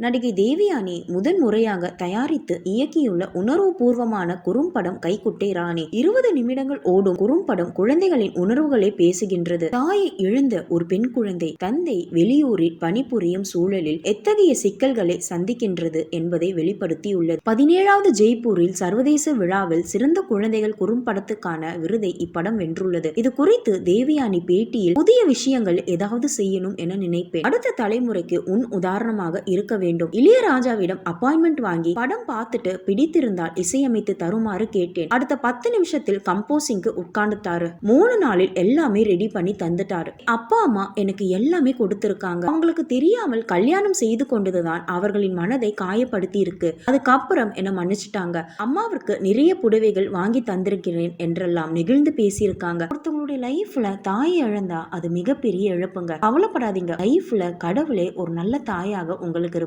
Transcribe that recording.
நடிகை தேவயானி முதன் முறையாக தயாரித்து இயக்கியுள்ள உணர்வுபூர்வமான குறும்படம் கைக்குட்டை ராணி. 20 நிமிடங்கள் ஓடும் குறும்படம் குழந்தைகளின் உணர்வுகளை பேசுகின்றது. தாயை இழந்த ஒரு பெண் குழந்தை தந்தை வெளியூரில் பணிபுரியும் சூழலில் எத்தகைய சிக்கல்களை சந்திக்கின்றது என்பதை வெளிப்படுத்தியுள்ளது. 17வது ஜெய்ப்பூரில் சர்வதேச விழாவில் சிறந்த குழந்தைகள் குறும்படத்துக்கான விருதை இப்படம் வென்றுள்ளது. இது குறித்து தேவயானி பேட்டியில், புதிய விஷயங்கள் ஏதாவது செய்யணும் என நினைப்பேன். அடுத்த தலைமுறைக்கு உதாரணமாக இருக்க வேண்டும். இளையராஜாவிடம் அப்பாயின்மெண்ட் வாங்கி படம் பார்த்துட்டு பிடித்திருந்தால் இசையமைத்து தருமாறு கேட்டேன். அடுத்த 10 நிமிஷத்தில் கம்போசிங்க்கு உட்கார்ந்துட்டாரு. 3 நாளில் எல்லாமே ரெடி பண்ணி தந்துட்டாரு. அப்பா அம்மா எனக்கு எல்லாமே கொடுத்திருக்காங்க. அவங்களுக்கு தெரியாமல் கல்யாணம் செய்து கொண்டதுதான் அவர்களின் மனதை காயப்படுத்தி இருக்கு. அதுக்கப்புறம் என்ன மன்னிச்சுட்டாங்க. அம்மாவிற்கு நிறைய புடவைகள் வாங்கி தந்திருக்கிறேன் என்றெல்லாம் நெகிழ்ந்து பேசியிருக்காங்க. ஒருத்தவங்களுடைய லைஃப்ல தாய் இழந்தா அது மிகப்பெரிய இழப்புங்க. கவலைப்படாதீங்க. லைஃப்ல கடவுளே ஒரு நல்ல தாயாக உங்களுக்கு